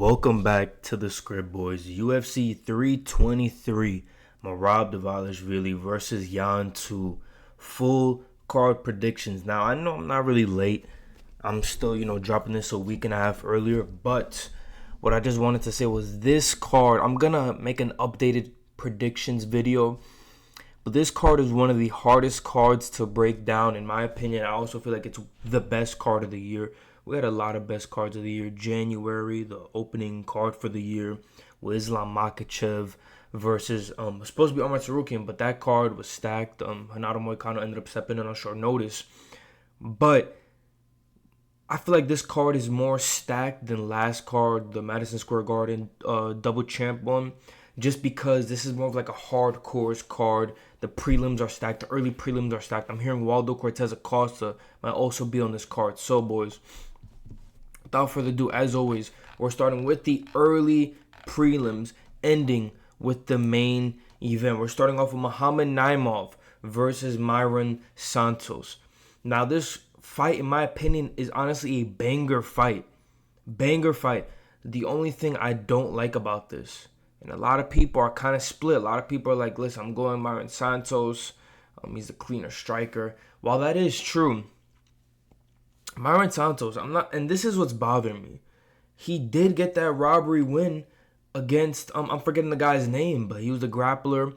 Welcome back to the script, boys. UFC 323, Dvalishvili versus Yan 2. Full card predictions. Now, I know I'm not really late. I'm still, dropping this a week and a half earlier. But what I just wanted to say was this card, I'm going to make an updated predictions video. But this card is one of the hardest cards to break down, in my opinion. I also feel like it's the best card of the year. We had a lot of best cards of the year. January, the opening card for the year, with Islam Makhachev versus supposed to be Omar Sarukian, but that card was stacked. Renato Moicano ended up stepping in on short notice. But I feel like this card is more stacked than last card, the Madison Square Garden double champ one, just because this is more of like a hardcore card. The prelims are stacked. The early prelims are stacked. I'm hearing Waldo Cortez Acosta might also be on this card. So, boys, without further ado, as always, we're starting with the early prelims, ending with the main event. We're starting off with Muhammad Naimov versus Myron Santos. Now, this fight, in my opinion, is honestly a banger fight. Banger fight. The only thing I don't like about this, and a lot of people are kind of split. A lot of people are like, listen, I'm going Myron Santos. He's the cleaner striker. While that is true, Myron Santos, and this is what's bothering me. He did get that robbery win against, I'm forgetting the guy's name, but he was the grappler.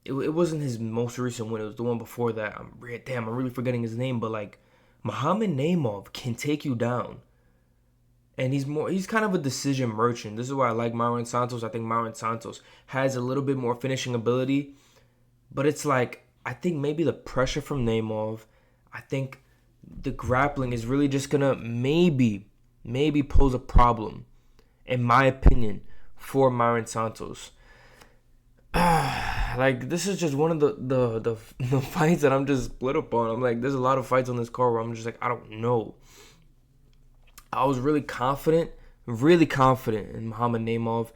It wasn't his most recent win. It was the one before that. I'm really forgetting his name. But like, Muhammad Naimov can take you down. And he's kind of a decision merchant. This is why I like Myron Santos. I think Myron Santos has a little bit more finishing ability. But it's like, I think maybe the pressure from Naimov, I think the grappling is really just gonna maybe pose a problem, in my opinion, for Myron Santos. Like, this is just one of the fights that I'm just split up on. I'm like, there's a lot of fights on this card where I'm just like, I don't know. I was really confident in Muhammad Naimov.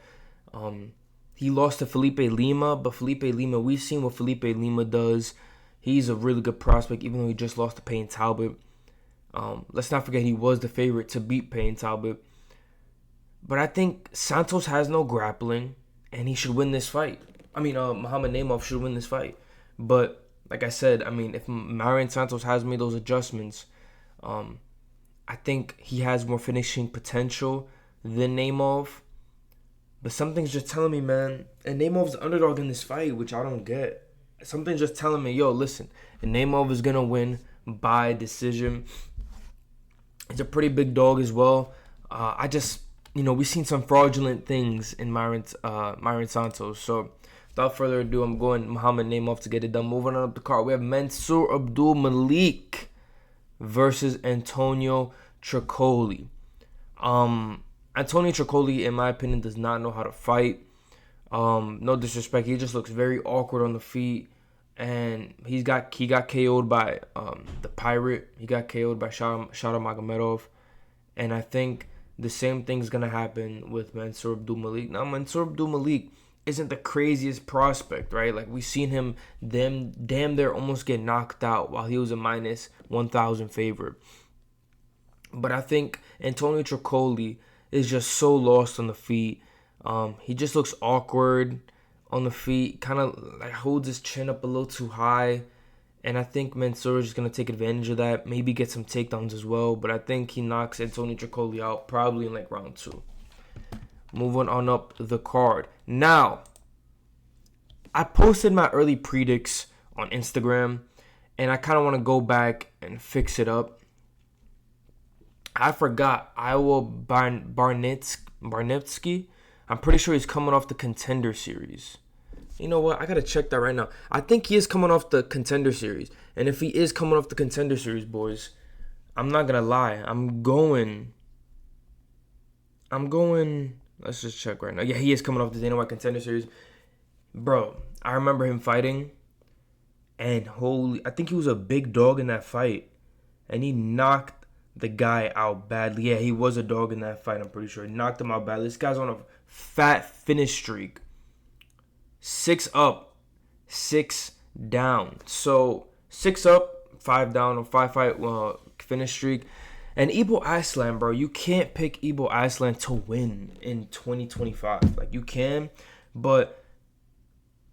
He lost to Felipe Lima, but Felipe Lima, we've seen what Felipe Lima does. He's a really good prospect, even though he just lost to Payne Talbot. Let's not forget he was the favorite to beat Payne Talbot. But I think Santos has no grappling, and he should win this fight. Muhammad Naimov should win this fight. But like I said, if Myron Santos has made those adjustments, I think he has more finishing potential than Naimov. But something's just telling me, man, and Naimov's the underdog in this fight, which I don't get. Something's just telling me, yo, listen, and Naimov is going to win by decision. He's a pretty big dog as well. We've seen some fraudulent things in Myron Santos. So, without further ado, I'm going Muhammad Naimov to get it done. Moving on up the card, we have Mansour Abdul Malik versus Antonio Tricoli. Antonio Tricoli, in my opinion, does not know how to fight. No disrespect, he just looks very awkward on the feet, and he got KO'd by the Pirate. He got KO'd by Shada Magomedov, and I think the same thing's gonna happen with Mansour Abdul Malik. Now, Mansour Abdul Malik isn't the craziest prospect, right? Like, we've seen him damn near almost get knocked out while he was a minus 1,000 favorite. But I think Antonio Tricoli is just so lost on the feet. He just looks awkward on the feet, kind of like holds his chin up a little too high. And I think Mansour is just going to take advantage of that, maybe get some takedowns as well. But I think he knocks Antonio Tricoli out probably in like round 2. Moving on up the card. Now, I posted my early predicts on Instagram, and I kind of want to go back and fix it up. I forgot Iowa Barnitsky. I'm pretty sure he's coming off the Contender Series. You know what? I got to check that right now. I think he is coming off the Contender Series. And if he is coming off the Contender Series, boys, I'm not going to lie. I'm going. Let's just check right now. Yeah, he is coming off the Dana White Contender Series. Bro, I remember him fighting. And I think he was a big dog in that fight. And he knocked the guy out badly. Yeah, he was a dog in that fight, I'm pretty sure. He knocked him out badly. This guy's on a fat finish streak. 6 up, 6 down. So, 6 up, 5 down, or 5 fight finish streak. And Ibo Aslan, bro, you can't pick Ibo Aslan to win in 2025. Like, you can, but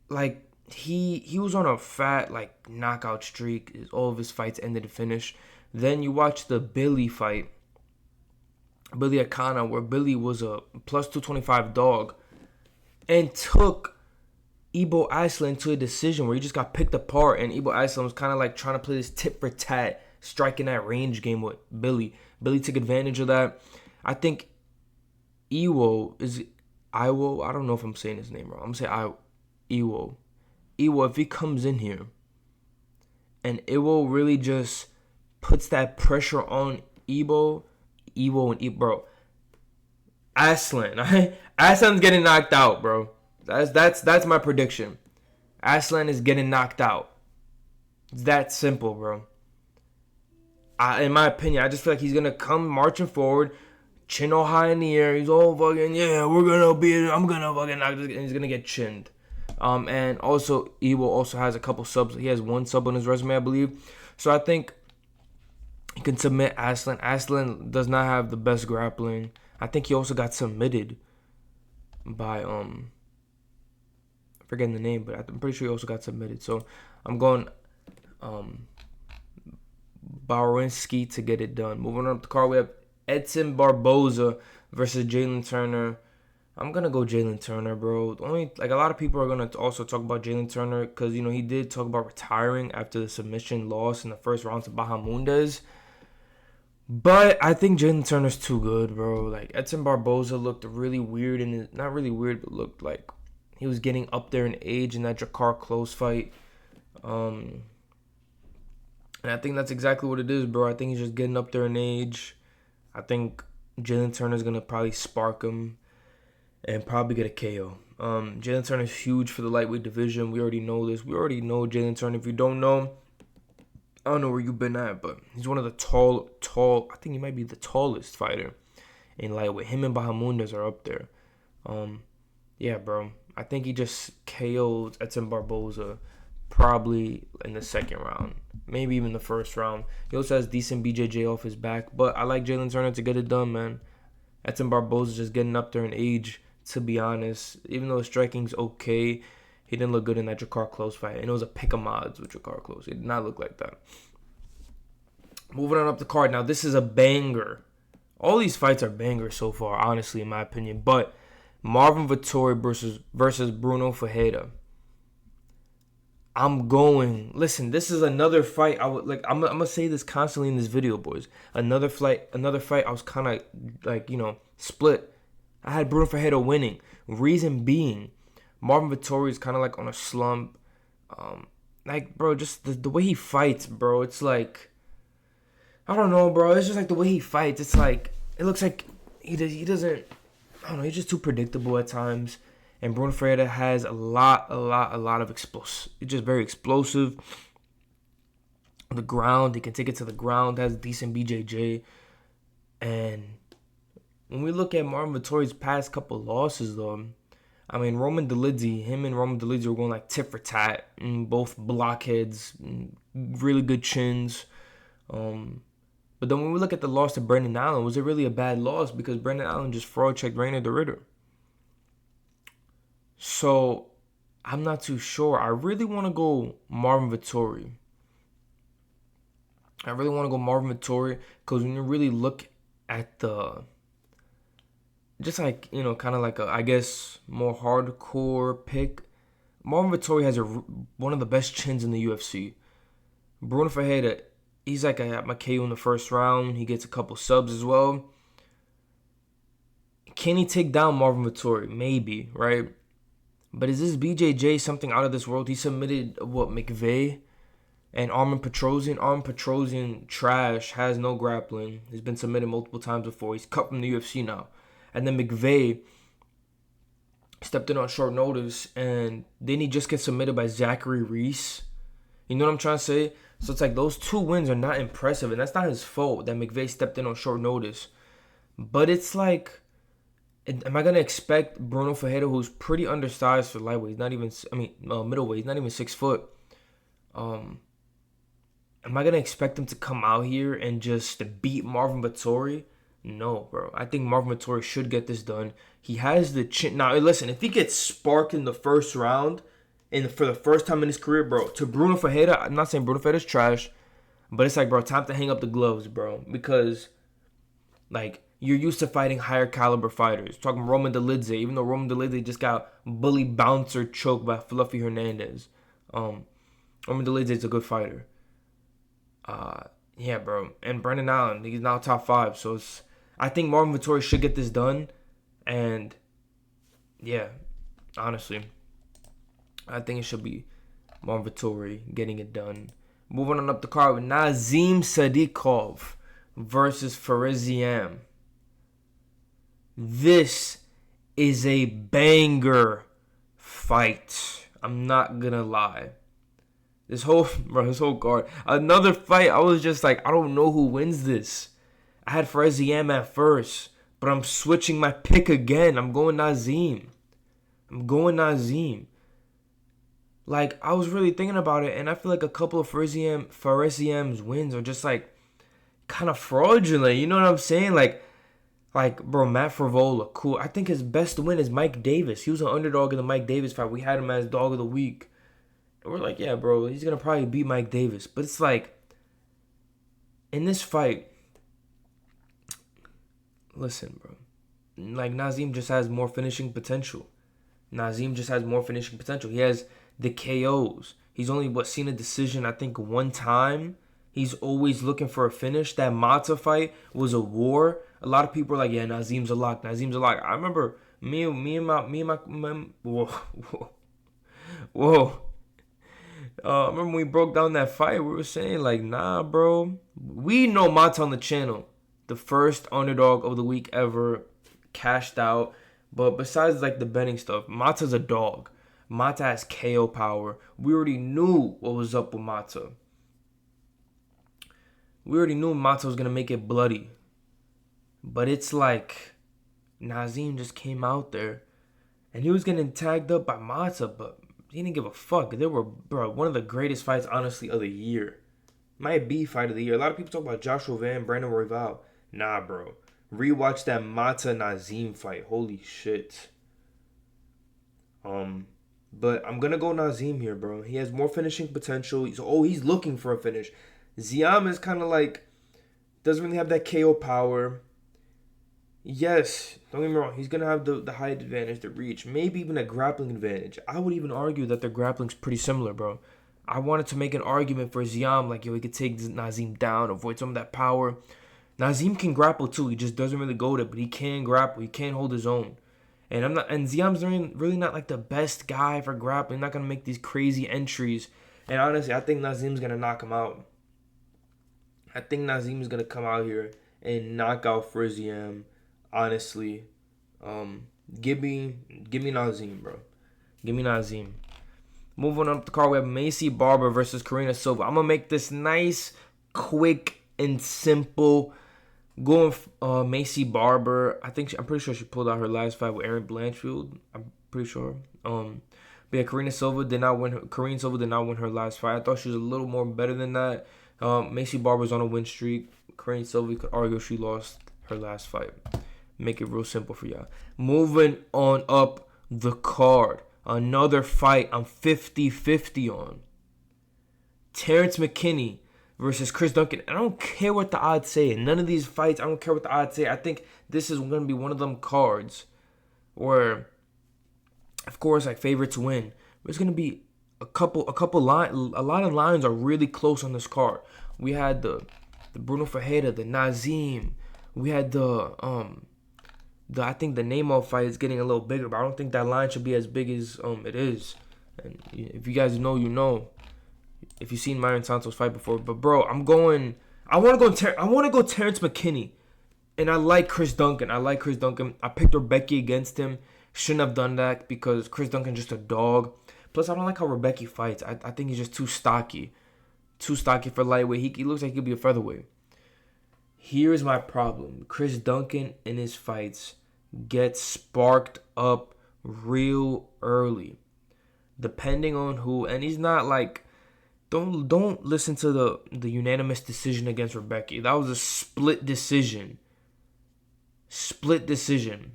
like he was on a fat like knockout streak. All of his fights ended in finish. Then you watch the Billy fight, Billy Akana, where Billy was a plus 225 dog and took Ibo Aslan to a decision where he just got picked apart, and Ibo Aslan was kind of like trying to play this tit for tat, striking that range game with Billy. Billy took advantage of that. I think Iwo is Iwo. I don't know if I'm saying his name wrong. I'm gonna say Iwo. Iwo, if he comes in here and Iwo really just puts that pressure on Iwo and Ibo, bro. Aslan's getting knocked out, bro. That's my prediction. Aslan is getting knocked out. It's that simple, bro. In my opinion, I just feel like he's gonna come marching forward, chin all high in the air. He's all fucking, yeah, I'm gonna fucking knock this, and he's gonna get chinned. And also Iwo also has a couple subs. He has one sub on his resume, I believe. So I think he can submit Aslan. Aslan does not have the best grappling. I think he also got submitted by I'm forgetting the name, but I'm pretty sure he also got submitted. So I'm going Bawrinski to get it done. Moving on up the card, we have Edson Barboza versus Jalen Turner. I'm gonna go Jalen Turner, bro. Only like a lot of people are gonna also talk about Jalen Turner because he did talk about retiring after the submission loss in the first round to Bahamundes. But I think Jalen Turner's too good, bro. Like Edson Barboza looked really weird, and not really weird, but looked like he was getting up there in age in that Jakar Close fight. And I think that's exactly what it is, bro. I think he's just getting up there in age. I think Jalen Turner's gonna probably spark him and probably get a KO. Jalen Turner is huge for the lightweight division. We already know this. We already know Jalen Turner. If you don't know, I don't know where you've been at, but he's one of the tall. I think he might be the tallest fighter in lightweight. Him and Bahamundes are up there. Yeah, bro. I think he just KO'd Edson Barboza probably in the second round, maybe even the first round. He also has decent BJJ off his back, but I like Jalen Turner to get it done, man. Edson Barboza just getting up there in age, to be honest. Even though his striking's okay, he didn't look good in that Jakar Close fight. And it was a pick 'em odds with Jakar Close. It did not look like that. Moving on up the card. Now, this is a banger. All these fights are bangers so far, honestly, in my opinion. But Marvin Vettori versus Bruno Ferreira. Listen, this is another fight. I'm gonna say this constantly in this video, boys. Another fight. I was kind of like, split. I had Bruno Ferreira winning. Reason being, Marvin Vettori is kind of like on a slump. Bro, just the way he fights, bro. It's like, I don't know, bro. It's just like the way he fights. It's like, it looks like he doesn't. I don't know. He's just too predictable at times. And Bruno Ferreira has a lot of explosive. It's just very explosive. On the ground, he can take it to the ground. Has decent BJJ. And when we look at Marvin Vettori's past couple losses, though, I mean, him and Roman Dolidze were going like tit for tat. Both blockheads, really good chins. But then when we look at the loss to Brendan Allen, was it really a bad loss? Because Brendan Allen just fraud checked Reiner the Ritter. So, I'm not too sure. I really want to go Marvin Vettori. Because when you really look at just like, kind of like a, I guess, more hardcore pick, Marvin Vettori has one of the best chins in the UFC. Bruno Ferreira, he's like a KO in the first round. He gets a couple subs as well. Can he take down Marvin Vettori? Maybe, right? But is this BJJ something out of this world? He submitted, McVeigh and Armin Petrosian. Armin Petrosian, trash, has no grappling. He's been submitted multiple times before. He's cut from the UFC now. And then McVeigh stepped in on short notice, and then he just gets submitted by Zachary Reese. You know what I'm trying to say? So it's like those two wins are not impressive, and that's not his fault that McVeigh stepped in on short notice. But it's like, am I going to expect Bruno Ferreira, who's pretty undersized for lightweight, middleweight, he's not even 6 foot. Am Am I going to expect him to come out here and just beat Marvin Vettori? No, bro. I think Marvin Vettori should get this done. He has the chin. Now, listen, if he gets sparked in the first round, and for the first time in his career, bro, to Bruno Ferreira, I'm not saying Bruno Ferreira's trash, but it's like, bro, time to hang up the gloves, bro. Because, like, you're used to fighting higher caliber fighters. Talking Roman Dolidze, even though Roman Dolidze just got bully bouncer choked by Fluffy Hernandez. Roman Dolidze is a good fighter. Yeah, bro. And Brendan Allen, he's now top 5. So I think Marvin Vettori should get this done. And yeah, honestly, I think it should be Marvin Vettori getting it done. Moving on up the card with Nazim Sadikov versus Fariziam. This is a banger fight. I'm not gonna lie. This whole card. Another fight, I was just like, I don't know who wins this. I had Fariziam at first, but I'm switching my pick again. I'm going Nazim. Like, I was really thinking about it, and I feel like a couple of Fariziam's wins are just like kind of fraudulent. You know what I'm saying? Like, bro, Matt Favola, cool. I think his best win is Mike Davis. He was an underdog in the Mike Davis fight. We had him as dog of the week. And we're like, yeah, bro, he's going to probably beat Mike Davis. But it's like, in this fight, listen, bro. Like, Nazim just has more finishing potential. He has the KOs. He's only, seen a decision, I think, one time. He's always looking for a finish. That Mata fight was a war. A lot of people are like, yeah, Nazim's a lock. I remember me and my whoa. I remember when we broke down that fight, we were saying, like, nah, bro. We know Mata on the channel. The first underdog of the week ever, cashed out. But besides, like, the betting stuff, Mata's a dog. Mata has KO power. We already knew what was up with Mata. We already knew Mata was going to make it bloody. But it's like Nazim just came out there and he was getting tagged up by Mata, but he didn't give a fuck. They were, bro, one of the greatest fights, honestly, of the year. Might be fight of the year. A lot of people talk about Joshua Van, Brandon Royval. Nah, bro. Rewatch that Mata Nazim fight. Holy shit. But I'm gonna go Nazim here, bro. He has more finishing potential. He's looking for a finish. Ziam is kind of like, doesn't really have that KO power. Yes, don't get me wrong. He's gonna have the height advantage, the reach, maybe even a grappling advantage. I would even argue that their grappling's pretty similar, bro. I wanted to make an argument for Ziam, like, he could take Nazim down, avoid some of that power. Nazim can grapple too. He just doesn't really go there, but he can grapple. He can hold his own. And Ziam's really not like the best guy for grappling. Not gonna make these crazy entries. And honestly, I think Nazim's gonna knock him out. I think Nazim's gonna come out here and knock out Ziam. Honestly, give me Nazim, bro. Give me Nazim. Moving up the card, we have Macy Barber versus Karina Silva. I'm gonna make this nice, quick, and simple. Going Macy Barber. I'm pretty sure she pulled out her last fight with Erin Blanchfield. I'm pretty sure. But yeah, Karina Silva did not win her last fight. I thought she was a little more better than that. Macy Barber's on a win streak. Karina Silva, you could argue she lost her last fight. Make it real simple for y'all. Moving on up the card. Another fight I'm 50-50 on. Terrence McKinney versus Chris Duncan. I don't care what the odds say. In none of these fights, I don't care what the odds say. I think this is going to be one of them cards where, of course, like, favorites win. But it's going to be a lot of lines are really close on this card. We had the Bruno Ferreira, the Nazim. We had I think the Nemo fight is getting a little bigger, but I don't think that line should be as big as it is. And if you guys know, you know. If you've seen Myron Santos fight before, but bro, I want to go Terrence McKinney, and I like Chris Duncan. I picked Rebecca against him. Shouldn't have done that because Chris Duncan's just a dog. Plus, I don't like how Rebecca fights. I think he's just too stocky for lightweight. He looks like he could be a featherweight. Here's my problem. Chris Duncan in his fights gets sparked up real early. Depending on who. And he's not like Don't listen to the unanimous decision against Rebecca. That was a split decision. Split decision.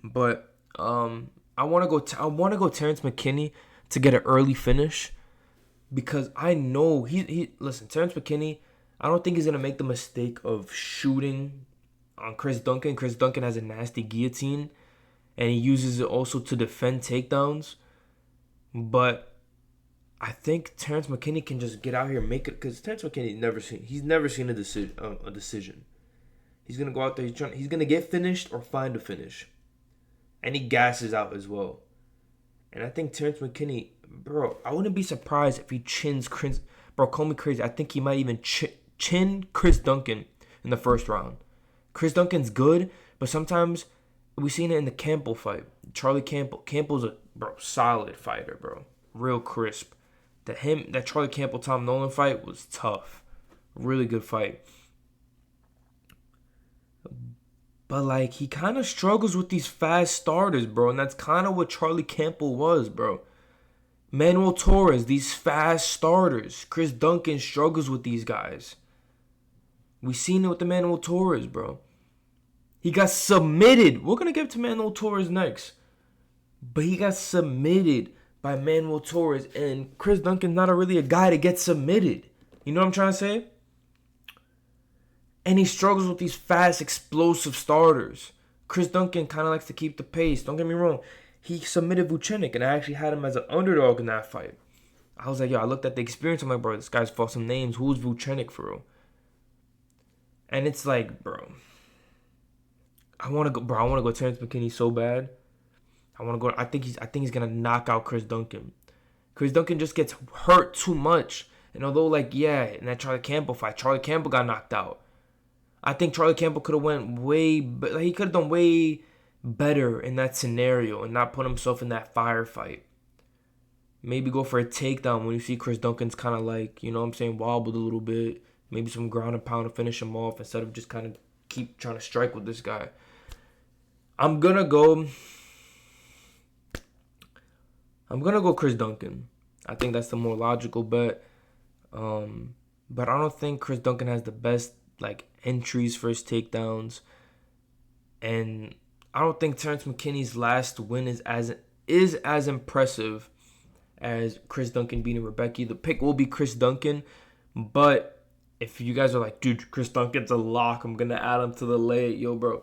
But I want to go. I want to go Terrence McKinney to get an early finish because I know he. Listen, Terrence McKinney. I don't think he's gonna make the mistake of shooting on Chris Duncan. Chris Duncan has a nasty guillotine, and he uses it also to defend takedowns. But I think Terrence McKinney can just get out here and make it because Terrence McKinney he's never seen a decision. He's gonna go out there. He's gonna get finished or find a finish, and he gasses out as well. And I think Terrence McKinney, bro, I wouldn't be surprised if he chins Chris. Bro, call me crazy. I think he might even chin Chris Duncan in the first round. Chris Duncan's good, but sometimes we seen it in the Campbell fight. Charlie Campbell. Campbell's a solid fighter, bro. Real crisp. That Charlie Campbell Tom Nolan fight was tough. Really good fight. But like he kind of struggles with these fast starters, bro, and that's kind of what Charlie Campbell was, bro. Manuel Torres, these fast starters. Chris Duncan struggles with these guys. We seen it with the Manuel Torres, bro. He got submitted. We're gonna get to Manuel Torres next, but he got submitted by Manuel Torres, and Chris Duncan's not really a guy to get submitted. You know what I'm trying to say? And he struggles with these fast, explosive starters. Chris Duncan kind of likes to keep the pace. Don't get me wrong. He submitted Vucenic, and I actually had him as an underdog in that fight. I was like, yo, I looked at the experience. I'm like, bro, this guy's fought some names. Who's Vucenic for real? And it's like, bro, I want to go Terrence McKinney so bad. I think he's gonna knock out Chris Duncan. Chris Duncan just gets hurt too much. And although, like, yeah, in that Charlie Campbell fight, Charlie Campbell got knocked out. I think Charlie Campbell could have he could have done way better in that scenario and not put himself in that firefight. Maybe go for a takedown when you see Chris Duncan's kind of like, you know what I'm saying, wobbled a little bit. Maybe some ground and pound to finish him off instead of just kind of keep trying to strike with this guy. I'm gonna go Chris Duncan. I think that's the more logical bet. But I don't think Chris Duncan has the best like entries for his takedowns, and I don't think Terrence McKinney's last win is as impressive as Chris Duncan beating Rebecca. The pick will be Chris Duncan, but if you guys are like, dude, Chris Duncan's a lock, I'm gonna add him to the late, yo, bro,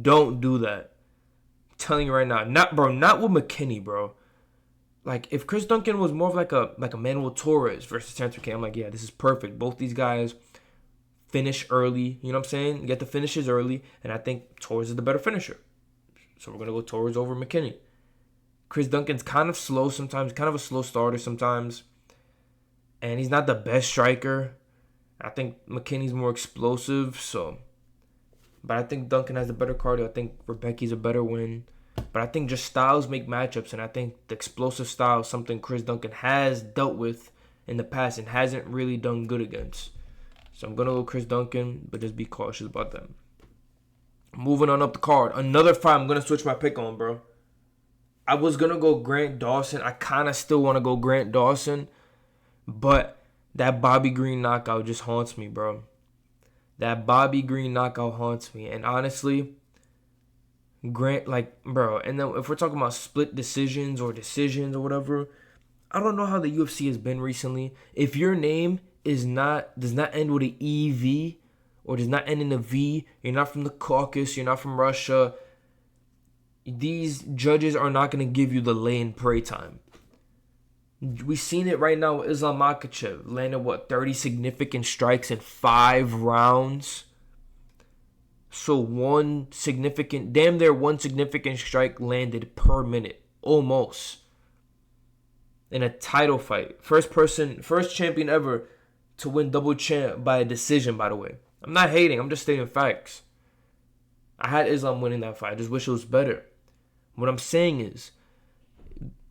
don't do that. I'm telling you right now, not with McKinney, bro. Like if Chris Duncan was more of like a Manuel Torres versus Terrence McKinney, I'm like, yeah, this is perfect. Both these guys finish early, you know what I'm saying? Get the finishes early, and I think Torres is the better finisher. So we're going to go Torres over McKinney. Chris Duncan's kind of slow sometimes, kind of a slow starter sometimes, and he's not the best striker. I think McKinney's more explosive, but I think Duncan has the better cardio. I think Rebecca's a better win. But I think just styles make matchups, and I think the explosive style is something Chris Duncan has dealt with in the past and hasn't really done good against. So I'm going to go Chris Duncan, but just be cautious about that. Moving on up the card. Another fight I'm going to switch my pick on, bro. I was going to go Grant Dawson. I kind of still want to go Grant Dawson, but that Bobby Green knockout just haunts me, bro. That Bobby Green knockout haunts me. And honestly, Grant, like, bro, and then if we're talking about split decisions or whatever, I don't know how the UFC has been recently. If your name does not end with an EV or does not end in a V, you're not from the Caucasus, you're not from Russia, these judges are not going to give you the lay and pray time. We've seen it right now with Islam Makhachev. Landed, 30 significant strikes in 5 rounds. So one significant strike landed per minute. Almost. In a title fight. First champion ever to win double champ by a decision, by the way. I'm not hating. I'm just stating facts. I had Islam winning that fight. I just wish it was better. What I'm saying is,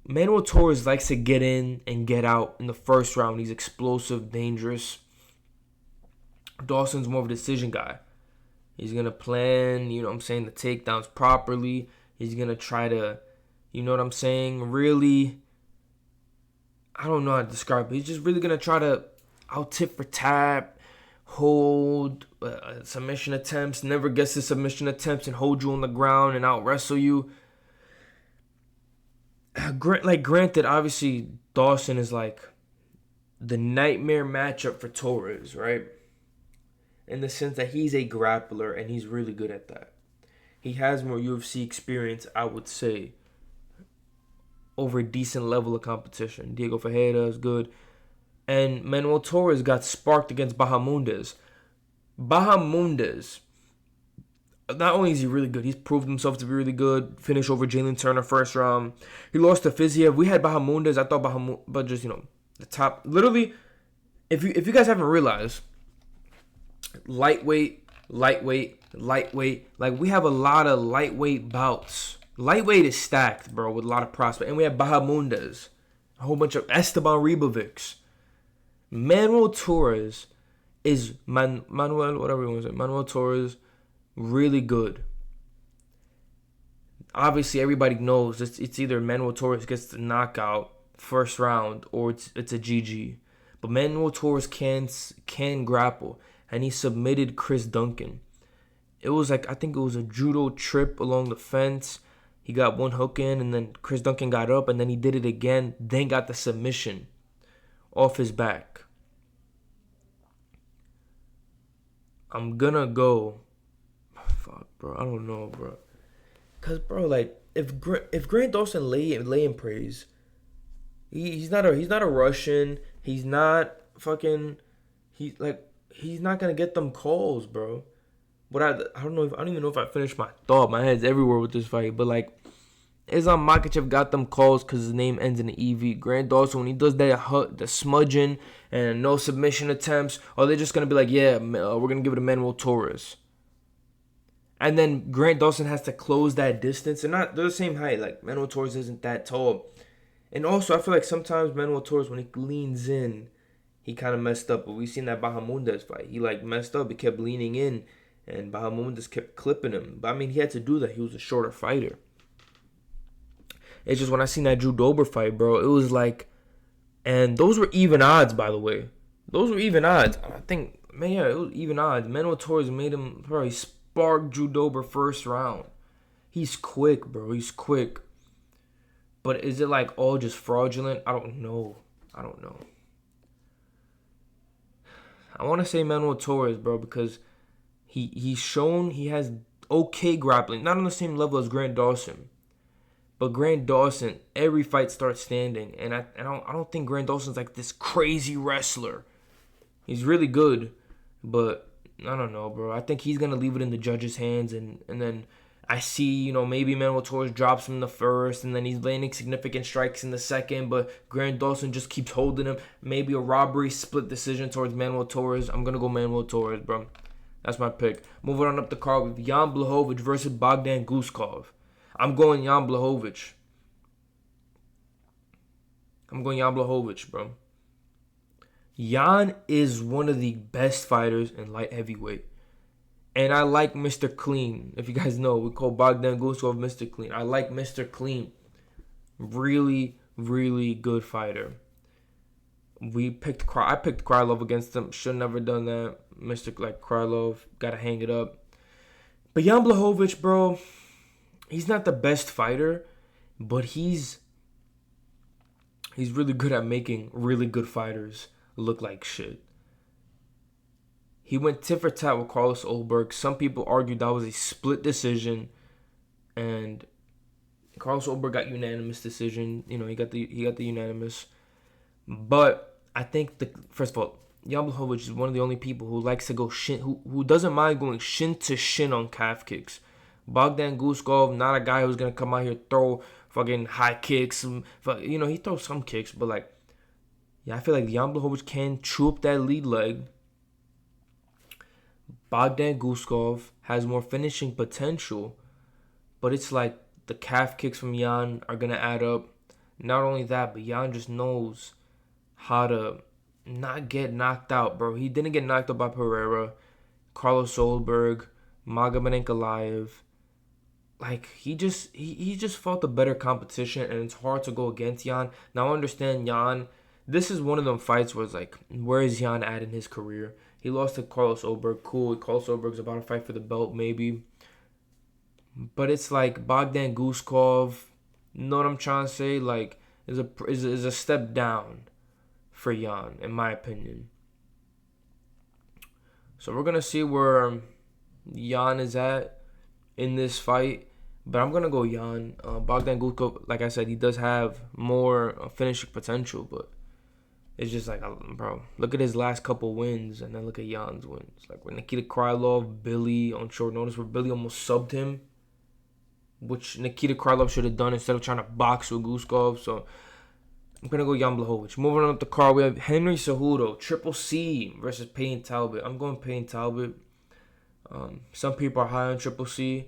Manuel Torres likes to get in and get out in the first round. He's explosive, dangerous. Dawson's more of a decision guy. He's going to plan, the takedowns properly. He's going to try to, really, I don't know how to describe it. He's just really gonna try to out tip for tap, hold submission attempts, never gets the submission attempts, and hold you on the ground and out wrestle you. Like granted, obviously Dawson is like the nightmare matchup for Torres, right? In the sense that he's a grappler and he's really good at that. He has more UFC experience, I would say, over a decent level of competition. Diego Ferreira is good. And Manuel Torres got sparked against Bahamondes. Bahamondes, not only is he really good, he's proved himself to be really good. Finish over Jalen Turner first round. He lost to Fiziev. We had Bahamondes. I thought Bahamondes, but just, the top. Literally, if you guys haven't realized, lightweight. Like, we have a lot of lightweight bouts. Lightweight is stacked, bro, with a lot of prospects. And we have Bahamondes. A whole bunch of Esteban Ribovics. Manuel Torres is Manuel, whatever you want to say. Manuel Torres, really good. Obviously, everybody knows it's either Manuel Torres gets the knockout first round or it's a GG. But Manuel Torres can grapple, and he submitted Chris Duncan. It was like, I think it was a judo trip along the fence. He got one hook in, and then Chris Duncan got up, and then he did it again, then got the submission off his back. I'm gonna go. Fuck, bro. I don't know, bro. Cause, bro, like if Grant Dawson lay in praise, he's not a Russian. He's not fucking. He's not gonna get them calls, bro. But I don't even know if I finished my thought. My head's everywhere with this fight. But like, Islam Makhachev got them calls because his name ends in an EV. Grant Dawson, when he does that, the smudging and no submission attempts, or they're just gonna be like, yeah, we're gonna give it to Manuel Torres. And then Grant Dawson has to close that distance. They're the same height. Like, Manuel Torres isn't that tall. And also, I feel like sometimes Manuel Torres, when he leans in, he kind of messed up. But we've seen that Bahamondes fight. He like messed up. He kept leaning in, and Bahamondes kept clipping him. But I mean, he had to do that. He was a shorter fighter. It's just when I seen that Drew Dober fight, bro, it was like, and those were even odds, by the way. Those were even odds. I think, man, yeah, it was even odds. Manuel Torres made him, bro, he sparked Drew Dober first round. He's quick, bro. He's quick. But is it like all just fraudulent? I don't know. I want to say Manuel Torres, bro, because he's shown he has okay grappling. Not on the same level as Grant Dawson. But Grant Dawson, every fight starts standing. And I don't think Grant Dawson's like this crazy wrestler. He's really good. But I don't know, bro. I think he's going to leave it in the judges' hands. And then I see, maybe Manuel Torres drops him in the first. And then he's landing significant strikes in the second. But Grant Dawson just keeps holding him. Maybe a robbery split decision towards Manuel Torres. I'm going to go Manuel Torres, bro. That's my pick. Moving on up the card with Jan Blachowicz versus Bogdan Guskov. I'm going Jan Blachowicz. Bro. Jan is one of the best fighters in light heavyweight. And I like Mr. Clean. If you guys know, we call Bogdan Guskov Mr. Clean. I like Mr. Clean. Really, really good fighter. I picked Krylov against him. Should never done that. Mr. Krylov. Gotta hang it up. But Jan Blachowicz, bro, he's not the best fighter, but he's really good at making really good fighters look like shit. He went tit for tat with Carlos Ulberg. Some people argued that was a split decision, and Carlos Ulberg got unanimous decision. He got the unanimous. But I think first of all, Jan Blachowicz is one of the only people who likes to go shin, who doesn't mind going shin to shin on calf kicks. Bogdan Guskov, not a guy who's gonna come out here throw fucking high kicks. He throws some kicks, but I feel like Jan Blachowicz can chew up that lead leg. Bogdan Guskov has more finishing potential, but it's like the calf kicks from Jan are gonna add up. Not only that, but Jan just knows how to not get knocked out, bro. He didn't get knocked out by Pereira, Carlos Solberg, Magomed Ankalaev. He just fought the better competition, and it's hard to go against Jan. Now I understand Jan this is one of them fights where it's like, where is Jan at in his career? He lost to Carlos Oberg. Cool. Carlos Oberg's about to fight for the belt, maybe. But it's like Bogdan Guskov. You know what I'm trying to say? Like, is a step down for Jan, in my opinion. So we're gonna see where Jan is at in this fight. But I'm going to go Jan. Bogdan Guskov, like I said, he does have more finishing potential. But it's just like, bro, look at his last couple wins. And then look at Jan's wins. Like with Nikita Krylov, Billy on short notice, where Billy almost subbed him. Which Nikita Krylov should have done instead of trying to box with Guskov. So I'm going to go Jan Blachowicz. Moving on up the card, we have Henry Cejudo, Triple C versus Payne Talbot. I'm going Payne Talbot. Some people are high on Triple C.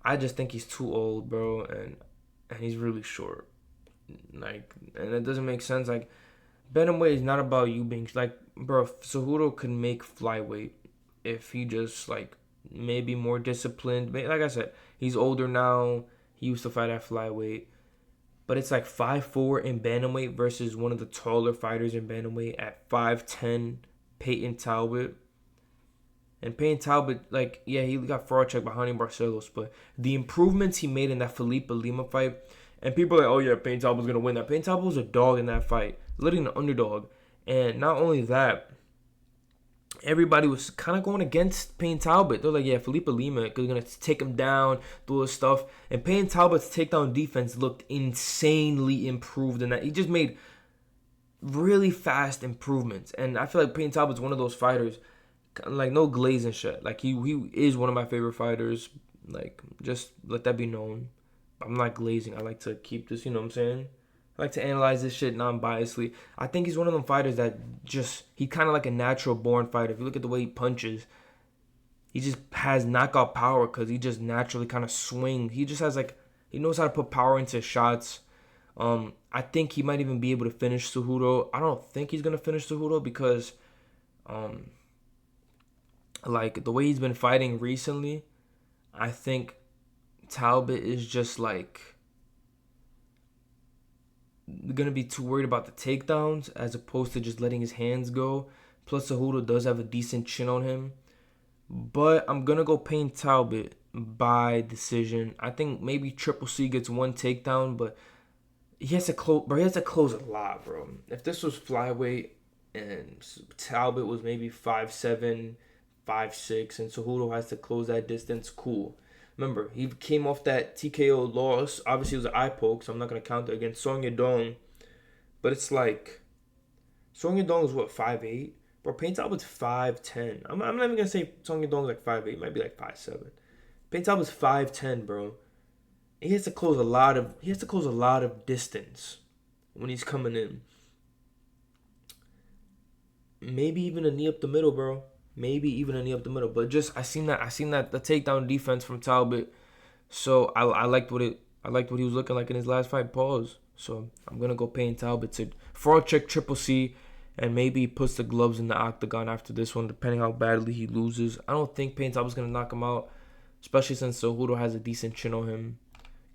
I just think he's too old, bro, and he's really short. Like, and it doesn't make sense. Like, bantamweight is not about you being like, bro. Cejudo can make flyweight if he just like maybe more disciplined. Like I said, he's older now. He used to fight at flyweight, but it's like 5'4" in bantamweight versus one of the taller fighters in bantamweight at 5'10", Payton Talbot. And Payne Talbot, like, yeah, he got fraud checked by Honey Barcelos, but the improvements he made in that Felipe Lima fight, and people are like, oh yeah, Payne Talbot's going to win that. Payne Talbot was a dog in that fight, literally an underdog. And not only that, everybody was kind of going against Payne Talbot. They're like, yeah, Felipe Lima is going to take him down, do all this stuff. And Payne Talbot's takedown defense looked insanely improved in that. He just made really fast improvements. And I feel like Payne Talbot's one of those fighters, like, no glaze and shit. Like, he is one of my favorite fighters. Like, just let that be known. I'm not glazing. I like to keep this, you know what I'm saying? I like to analyze this shit non-biasedly. I think he's one of them fighters that just, he kind of like a natural-born fighter. If you look at the way he punches, he just has knockout power because he just naturally kind of swings. He just has, like, he knows how to put power into shots. I think he might even be able to finish Cejudo. I don't think he's going to finish Cejudo because, like, the way he's been fighting recently, I think Talbot is just, like, going to be too worried about the takedowns as opposed to just letting his hands go. Plus, Cejudo does have a decent chin on him. But I'm going to go Payne Talbot by decision. I think maybe Triple C gets one takedown, but he has to close, bro. He has to close a lot, bro. If this was flyweight and Talbot was maybe 5'7", 5'6", and Cejudo has to close that distance, cool. Remember, he came off that TKO loss. Obviously, it was an eye poke, so I'm not going to count it against Song Yadong. But it's like, Song Yadong is what, 5'8"? Bro, Payne Talbot's 5'10". I'm not even going to say Song Yadong's like 5'8". He might be like 5'7". Payne Talbot's 5'10", bro. He has to close a lot of distance when he's coming in. Maybe even a knee up the middle, bro. But just I seen that the takedown defense from Talbot. So I liked what he was looking like in his last fight. Pause. So I'm gonna go Payne Talbot to fraud check Triple C, and maybe he puts the gloves in the octagon after this one, depending how badly he loses. I don't think Payne Talbot's gonna knock him out, especially since Cejudo has a decent chin on him.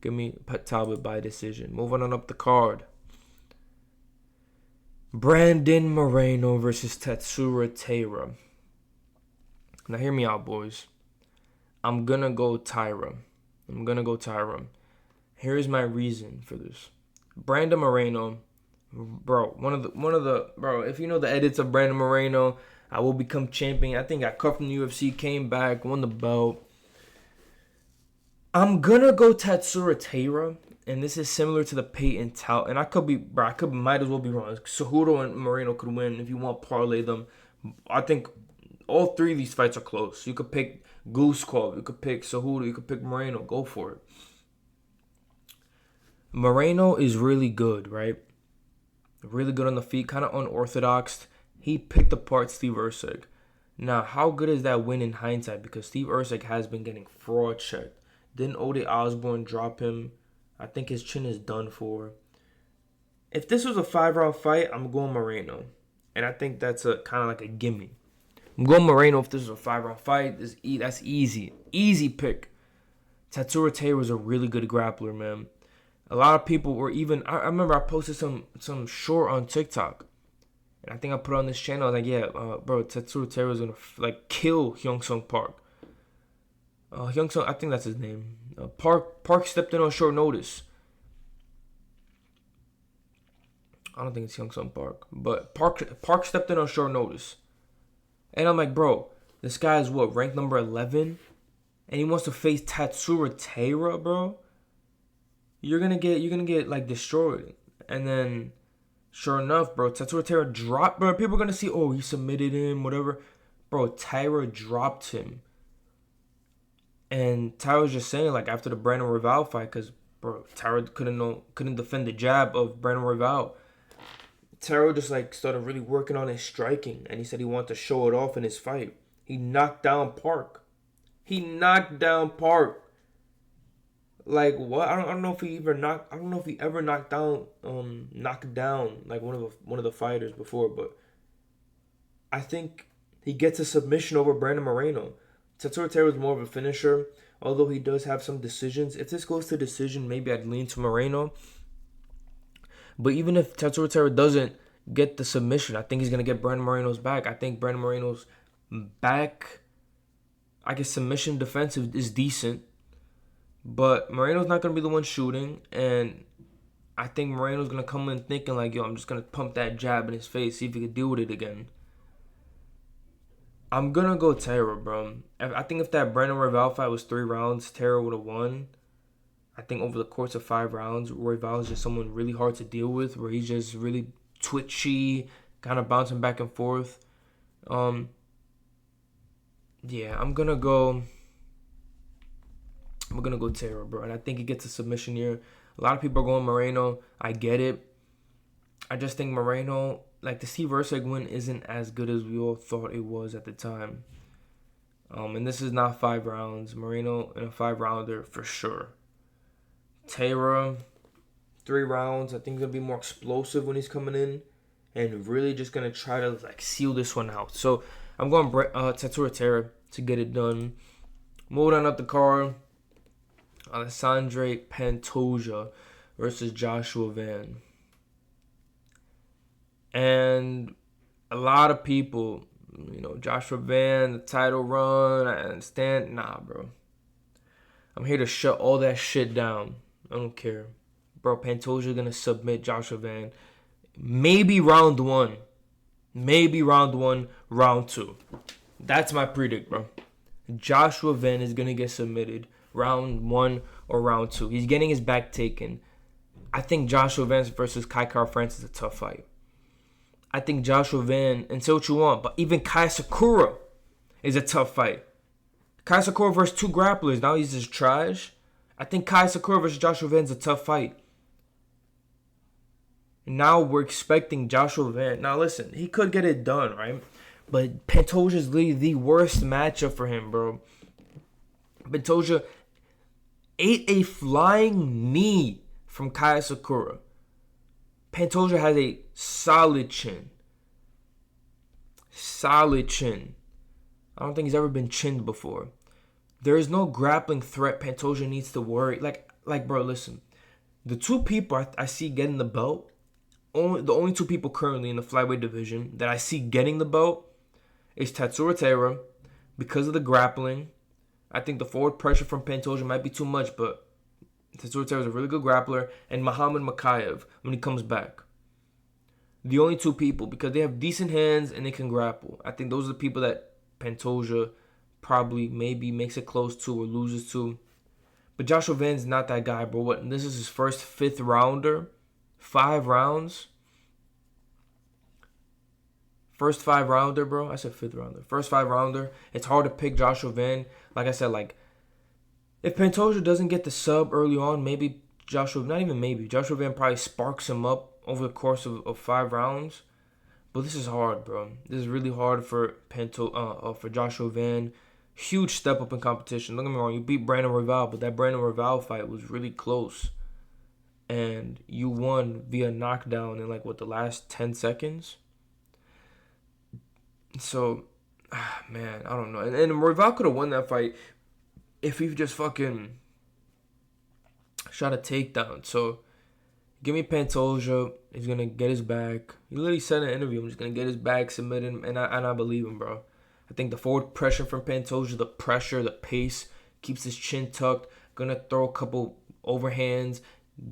Give me Talbot by decision. Moving on up the card. Brandon Moreno versus Tatsuro Taira. Now hear me out, boys. I'm gonna go Taira. Here's my reason for this. Brandon Moreno, bro, one of the bro. If you know the edits of Brandon Moreno, I will become champion. I think I cut from the UFC, came back, won the belt. I'm gonna go Tatsuro Taira, and this is similar to the Payton Talbot. And I could be, bro. Might as well be wrong. Cejudo and Moreno could win if you want to parlay them. I think all three of these fights are close. You could pick Guskov, you could pick Cejudo, you could pick Moreno. Go for it. Moreno is really good, right? Really good on the feet, kind of unorthodox. He picked apart Steve Erceg. Now, how good is that win in hindsight? Because Steve Erceg has been getting fraud checked. Didn't Ode Osborne drop him? I think his chin is done for. If this was a 5-round fight, I'm going Moreno. And I think that's a kind of like a gimme. I'm going Moreno if this is a 5-round fight. That's easy. Easy pick. Tatsuro Taira was a really good grappler, man. A lot of people were even. I remember I posted some short on TikTok, and I think I put it on this channel. I was like, yeah, bro, Tatsuro Taira is gonna like kill Hyung Sung Park. Hyung Sung, I think that's his name. Park stepped in on short notice. I don't think it's Hyung Sung Park, but Park stepped in on short notice, and I'm like, bro, this guy is what, ranked number 11, and he wants to face Tatsuro Taira, bro. You're gonna get like destroyed, and then sure enough, bro, Tatsuro Taira dropped. Bro, people are gonna see, oh, he submitted him, whatever. Bro, Taira dropped him. And Taira was just saying, like, after the Brandon Royval fight, because, bro, Taira couldn't defend the jab of Brandon Royval. Taira just, like, started really working on his striking. And he said he wanted to show it off in his fight. He knocked down Park. Like, what? I don't know if he ever knocked down like one of the fighters before, but I think he gets a submission over Brandon Moreno. Tatsuro Taira is more of a finisher, although he does have some decisions. If this goes to decision, maybe I'd lean to Moreno. But even if Tatsuro Taira doesn't get the submission, I think he's gonna get Brandon Moreno's back. I think Brandon Moreno's back, I guess, submission defensive is decent. But Moreno's not going to be the one shooting. And I think Moreno's going to come in thinking like, yo, I'm just going to pump that jab in his face, see if he can deal with it again. I'm going to go Taira, bro. I think if that Brandon Royval fight was 3 rounds, Taira would have won. I think over the course of 5 rounds, Royval is just someone really hard to deal with, where he's just really twitchy, kind of bouncing back and forth. Yeah, I'm going to go Taira, bro. And I think he gets a submission here. A lot of people are going Moreno. I get it. I just think Moreno, like, the Steve Erceg win isn't as good as we all thought it was at the time. And this is not 5 rounds. Moreno in a 5-rounder for sure. Taira, 3 rounds. I think he's going to be more explosive when he's coming in. And really just going to try to, like, seal this one out. So I'm going Tatsuro Taira to get it done. Moving on up the card. Alexandre Pantoja versus Joshua Van. And a lot of people, Joshua Van, the title run, I understand. Nah, bro. I'm here to shut all that shit down. I don't care. Bro, Pantoja gonna submit Joshua Van. Maybe round 1. Maybe round 1, round 2. That's my predict, bro. Joshua Van is gonna get submitted round 1 or round 2. He's getting his back taken. I think Joshua Van versus Kai Kara-France is a tough fight. I think Joshua Van, and say what you want, but even Kai Sakura is a tough fight. Kai Sakura versus 2 grapplers. Now he's just trash. I think Kai Sakura versus Joshua Van is a tough fight. Now we're expecting Joshua Van. Now listen, he could get it done, right? But Pantoja is literally the worst matchup for him, bro. Pantoja ate a flying knee from Kai Sakura. Pantoja has a solid chin. Solid chin. I don't think he's ever been chinned before. There is no grappling threat Pantoja needs to worry. Like, bro, listen. The 2 people I see getting the belt, the only 2 people currently in the flyweight division that I see getting the belt is Tatsuro Taira because of the grappling. I think the forward pressure from Pantoja might be too much, but Tatsuro Taira is a really good grappler, and Muhammad Makayev when he comes back. The only 2 people, because they have decent hands and they can grapple. I think those are the people that Pantoja probably maybe makes it close to or loses to. But Joshua Van's not that guy, bro. What? This is his first 5th rounder. 5 rounds. First 5 rounder, bro. I said 5th rounder. First 5 rounder. It's hard to pick Joshua Van. Like I said, like, if Pantoja doesn't get the sub early on, maybe Joshua Van probably sparks him up over the course of 5 rounds. But this is hard, bro. This is really hard for Joshua Van. Huge step up in competition. Don't get me wrong, you beat Brandon Royval, but that Brandon Royval fight was really close. And you won via knockdown in the last 10 seconds. So, man, I don't know. And Royval could have won that fight if he just fucking shot a takedown. So give me Pantoja. He's gonna get his back. He literally said in an interview, "I'm just gonna get his back, submit him," and I believe him, bro. I think the forward pressure from Pantoja, the pressure, the pace, keeps his chin tucked. Gonna throw a couple overhands,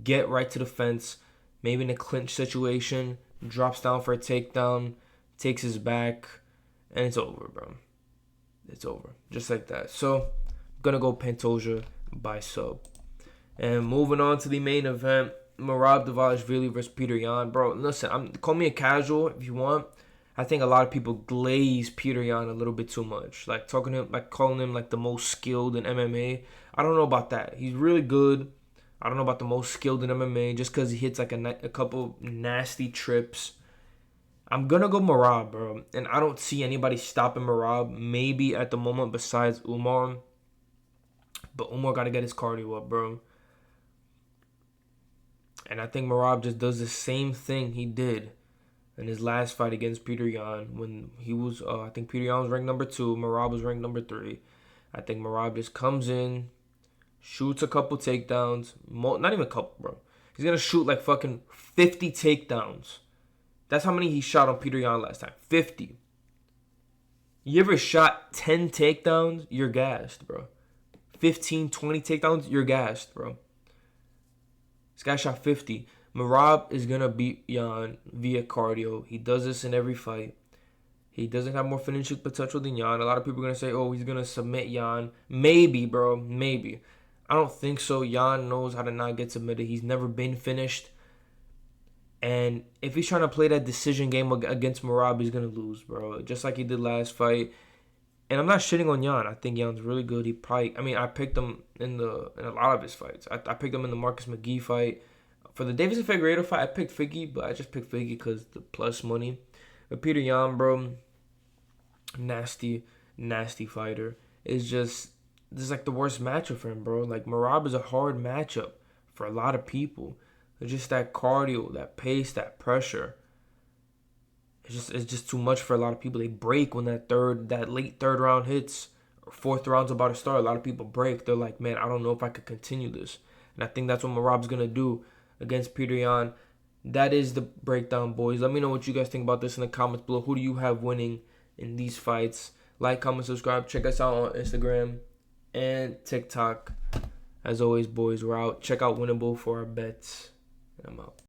get right to the fence, maybe in a clinch situation, drops down for a takedown, takes his back, and it's over, bro. It's over, just like that. So I'm gonna go Pantoja by sub. And moving on to the main event, Merab Dvalishvili versus Peter Yan. Bro, listen, call me a casual if you want. I think a lot of people glaze Peter Yan a little bit too much. Like calling him like the most skilled in MMA. I don't know about that. He's really good. I don't know about the most skilled in MMA just because he hits like a couple nasty trips. I'm gonna go Merab, bro. And I don't see anybody stopping Merab. Maybe at the moment besides Umar. But Umar gotta get his cardio up, bro. And I think Merab just does the same thing he did in his last fight against Peter Yan when he was, I think Peter Yan was ranked number 2, Merab was ranked number 3. I think Merab just comes in, shoots a couple takedowns, not even a couple, bro. He's gonna shoot like fucking 50 takedowns. That's how many he shot on Peter Yan last time, 50. You ever shot 10 takedowns? You're gassed, bro. 15, 20 takedowns? You're gassed, bro. This guy shot 50. Merab is going to beat Yan via cardio. He does this in every fight. He doesn't have more finishing potential than Yan. A lot of people are going to say, oh, he's going to submit Yan. Maybe, bro. Maybe. I don't think so. Yan knows how to not get submitted. He's never been finished. And if he's trying to play that decision game against Merab, he's going to lose, bro. Just like he did last fight. And I'm not shitting on Yan. I think Yan's really good. I picked him in a lot of his fights. I picked him in the Marcus McGee fight. For the Davidson Figueiredo fight, I picked Figgy, but I just picked Figgy because the plus money. But Peter Yan, bro, nasty, nasty fighter. This is like the worst matchup for him, bro. Like, Merab is a hard matchup for a lot of people. It's just that cardio, that pace, that pressure. It's just too much for a lot of people. They break when that late third round hits, or fourth round's about to start. A lot of people break. They're like, man, I don't know if I could continue this. And I think that's what Merab's gonna do against Peter Yan. That is the breakdown, boys. Let me know what you guys think about this in the comments below. Who do you have winning in these fights? Like, comment, subscribe. Check us out on Instagram and TikTok. As always, boys, we're out. Check out Winnable for our bets. And I'm out.